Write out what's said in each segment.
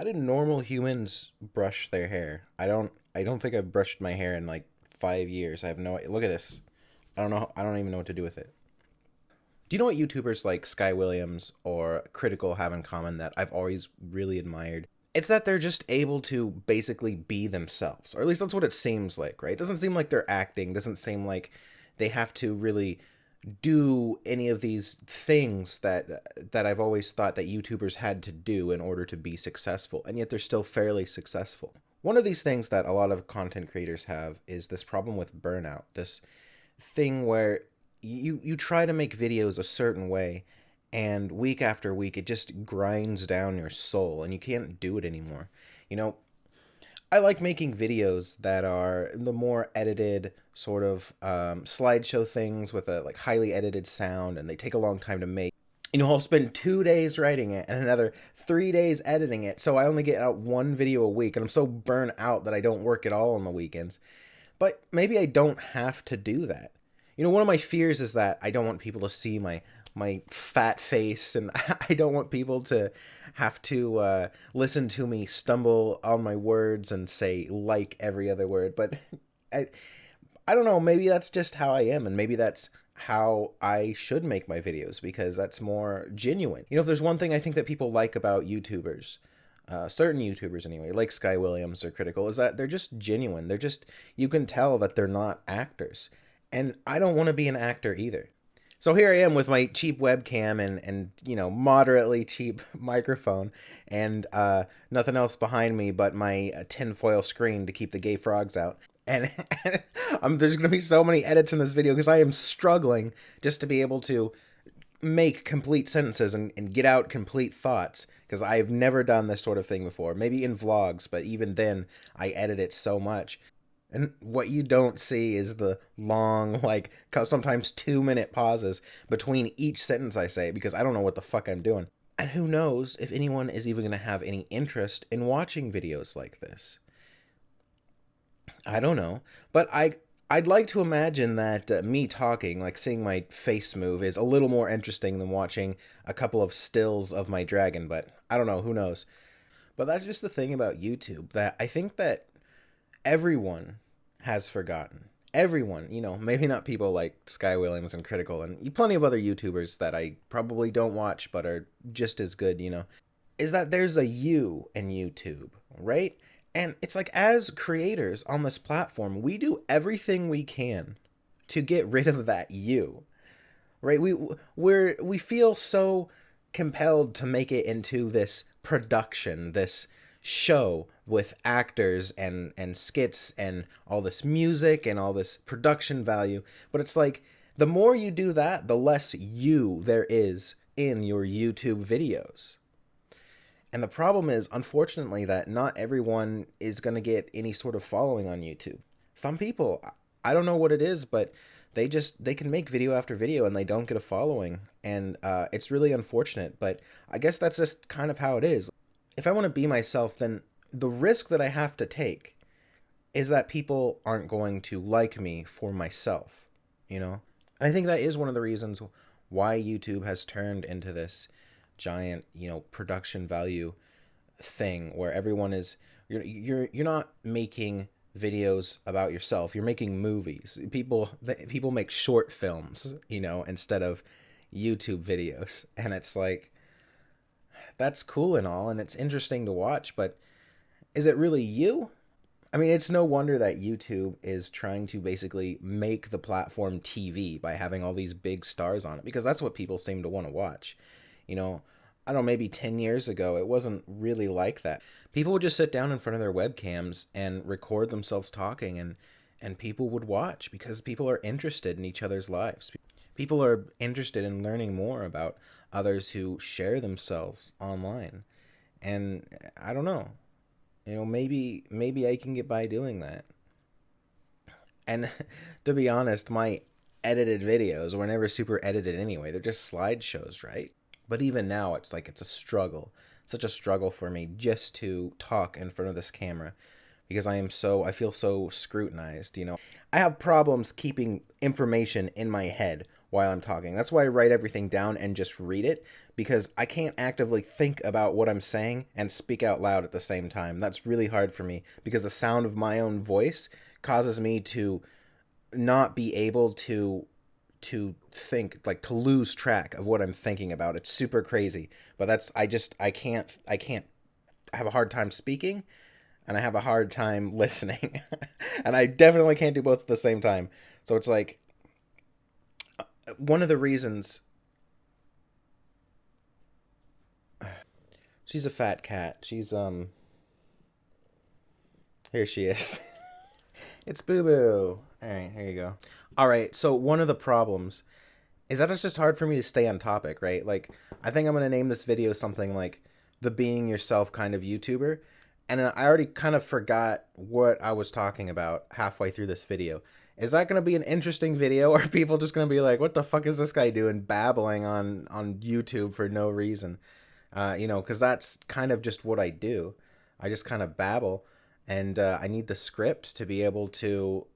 How do normal humans brush their hair? I don't think I've brushed my hair in like 5 years. I have no. Look at this. I don't know. I don't even know what to do with it. Do you know what YouTubers like Sky Williams or Critical have in common that I've always really admired? It's that they're just able to basically be themselves, or at least that's what it seems like, right? It doesn't seem like they're acting. Doesn't seem like they have to really do any of these things that I've always thought that YouTubers had to do in order to be successful, and yet they're still fairly successful. One of these things that a lot of content creators have is this problem with burnout. This thing where you try to make videos a certain way, and week after week it just grinds down your soul and you can't do it anymore. You know, I like making videos that are the more edited sort of slideshow things with a like highly edited sound, and they take a long time to make. You know, I'll spend 2 days writing it and another 3 days editing it, so I only get out one video a week, and I'm so burnt out that I don't work at all on the weekends. But maybe I don't have to do that. You know, one of my fears is that I don't want people to see my fat face, and I don't want people to have to listen to me stumble on my words and say like every other word. But I I don't know, maybe that's just how I am, and maybe that's how I should make my videos because that's more genuine. You know, if there's one thing I think that people like about YouTubers, certain YouTubers anyway, like Sky Williams or Critical, is that they're just genuine. They're just, you can tell that they're not actors. And I don't want to be an actor either. So here I am with my cheap webcam and you know, moderately cheap microphone, and nothing else behind me but my tinfoil screen to keep the gay frogs out. And there's going to be so many edits in this video because I am struggling just to be able to make complete sentences and get out complete thoughts because I've never done this sort of thing before. Maybe in vlogs, but even then I edit it so much. And what you don't see is the long, like, sometimes 2 minute pauses between each sentence I say because I don't know what the fuck I'm doing. And who knows if anyone is even going to have any interest in watching videos like this. I don't know. But I'd like to imagine that me talking, like seeing my face move, is a little more interesting than watching a couple of stills of my dragon, but I don't know, who knows. But that's just the thing about YouTube, that I think that everyone has forgotten. Everyone, you know, maybe not people like Sky Williams and Critical and plenty of other YouTubers that I probably don't watch but are just as good, you know, is that there's a you in YouTube, right? And it's like, as creators on this platform, we do everything we can to get rid of that you, right? We feel so compelled to make it into this production, this show with actors and skits and all this music and all this production value. But it's like, the more you do that, the less you there is in your YouTube videos. And the problem is, unfortunately, that not everyone is going to get any sort of following on YouTube. Some people, I don't know what it is, but they can make video after video and they don't get a following. And it's really unfortunate, but I guess that's just kind of how it is. If I want to be myself, then the risk that I have to take is that people aren't going to like me for myself, you know? And I think that is one of the reasons why YouTube has turned into this giant, you know, production value thing where everyone is, you're not making videos about yourself, you're making movies. People make short films, you know, instead of YouTube videos. And it's like, that's cool and all, and it's interesting to watch, but is it really you? I mean, it's no wonder that YouTube is trying to basically make the platform TV by having all these big stars on it, because that's what people seem to want to watch. You know, I don't know, maybe 10 years ago, it wasn't really like that. People would just sit down in front of their webcams and record themselves talking, and people would watch because people are interested in each other's lives. People are interested in learning more about others who share themselves online. And I don't know. You know, maybe I can get by doing that. And to be honest, my edited videos were never super edited anyway. They're just slideshows, right? But even now, it's like, it's a struggle. Such a struggle for me just to talk in front of this camera because I feel so scrutinized, you know. I have problems keeping information in my head while I'm talking. That's why I write everything down and just read it, because I can't actively think about what I'm saying and speak out loud at the same time. That's really hard for me because the sound of my own voice causes me to not be able to think, like to lose track of what I'm thinking about. It's super crazy. But that's I can't I have a hard time speaking and I have a hard time listening. And I definitely can't do both at the same time. So it's like one of the reasons. She's a fat cat. She's. Here she is. It's Boo Boo. All right, here you go. All right, so one of the problems is that it's just hard for me to stay on topic, right? Like, I think I'm gonna name this video something like the being yourself kind of YouTuber, and I already kind of forgot what I was talking about halfway through this video. Is that gonna be an interesting video, or are people just gonna be like, "What the fuck is this guy doing, babbling on YouTube for no reason?" Because that's kind of just what I do. I just kind of babble, and I need the script to be able to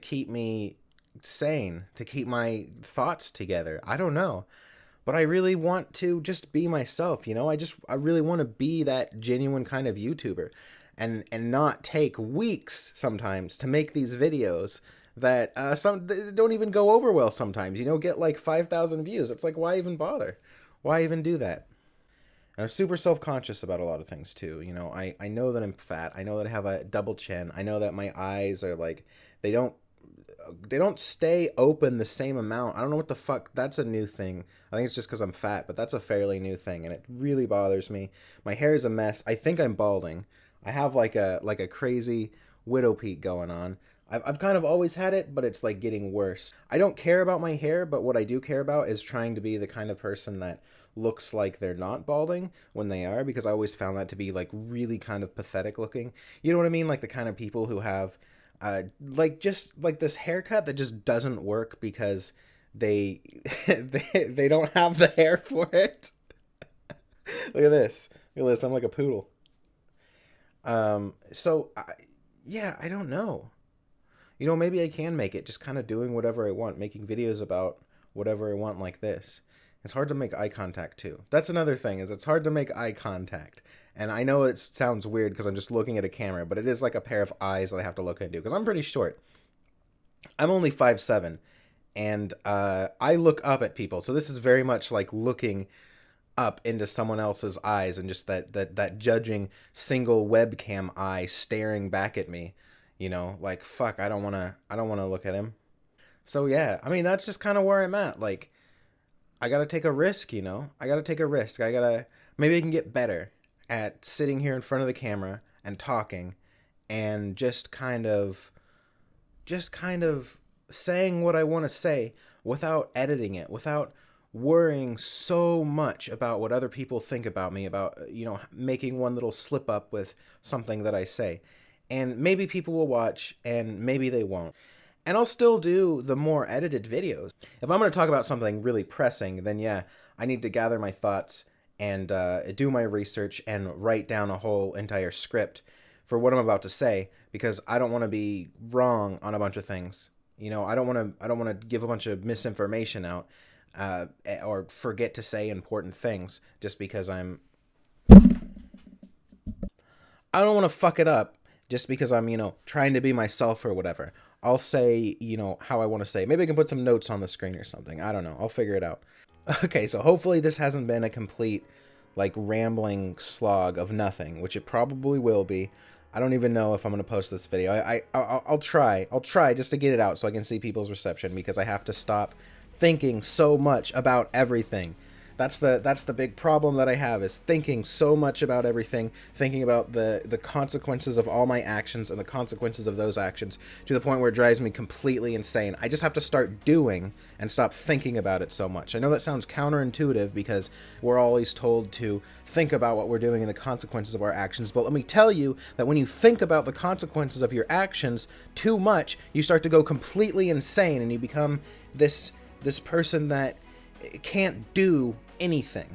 keep me sane, to keep my thoughts together. I don't know. But I really want to just be myself, you know? I really want to be that genuine kind of YouTuber and not take weeks sometimes to make these videos that some they don't even go over well sometimes, get like 5,000 views. It's like, why even bother? Why even do that? And I'm super self-conscious about a lot of things too. I know that I'm fat. I know that I have a double chin. I know that my eyes are like they don't they don't stay open the same amount. I don't know what the fuck. That's a new thing. I think it's just because I'm fat, but that's a fairly new thing, and it really bothers me. My hair is a mess. I think I'm balding. I have like a crazy widow peak going on. I've kind of always had it, but it's like getting worse. I don't care about my hair, but what I do care about is trying to be the kind of person that looks like they're not balding when they are, because I always found that to be like really kind of pathetic looking. You know what I mean? Like the kind of people who have like just like this haircut that just doesn't work because they they don't have the hair for it. Look at this. Look at this. I'm like a poodle. Yeah, I don't know. Maybe I can make it just kind of doing whatever I want, making videos about whatever I want like this. It's hard to make eye contact too. That's another thing, is it's hard to make eye contact. And I know it sounds weird because I'm just looking at a camera, but it is like a pair of eyes that I have to look into because I'm pretty short. I'm only 5'7", and I look up at people. So this is very much like looking up into someone else's eyes and just that judging single webcam eye staring back at me. Like, fuck, I don't want to look at him. So yeah, I mean, that's just kind of where I'm at. Like, I gotta take a risk, I gotta take a risk. Maybe I can get better at sitting here in front of the camera and talking and just kind of saying what I want to say without editing it, without worrying so much about what other people think about me, about, making one little slip up with something that I say. And maybe people will watch and maybe they won't. And I'll still do the more edited videos. If I'm going to talk about something really pressing, then yeah, I need to gather my thoughts and do my research and write down a whole entire script for what I'm about to say, because I don't want to be wrong on a bunch of things. I don't want to give a bunch of misinformation out or forget to say important things just because I don't want to fuck it up just because I'm, trying to be myself or whatever. I'll say, how I want to say. Maybe I can put some notes on the screen or something. I don't know. I'll figure it out. Okay, so hopefully this hasn't been a complete, like, rambling slog of nothing, which it probably will be. I don't even know if I'm going to post this video. I'll try. I'll try just to get it out so I can see people's reception, because I have to stop thinking so much about everything. That's the big problem that I have, is thinking so much about everything, thinking about the consequences of all my actions and the consequences of those actions, to the point where it drives me completely insane. I just have to start doing and stop thinking about it so much. I know that sounds counterintuitive because we're always told to think about what we're doing and the consequences of our actions, but let me tell you that when you think about the consequences of your actions too much, you start to go completely insane and you become this person that can't do anything,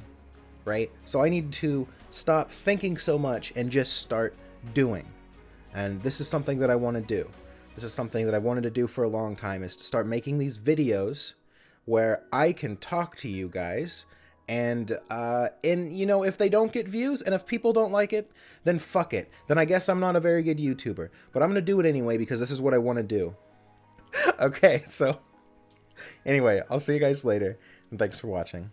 right? So I need to stop thinking so much and just start doing. And this is something that I want to do. This is something that I wanted to do for a long time, is to start making these videos where I can talk to you guys. And you know, if they don't get views and if people don't like it, then fuck it. Then I guess I'm not a very good YouTuber. But I'm gonna do it anyway because this is what I want to do. Okay, so anyway, I'll see you guys later, and thanks for watching.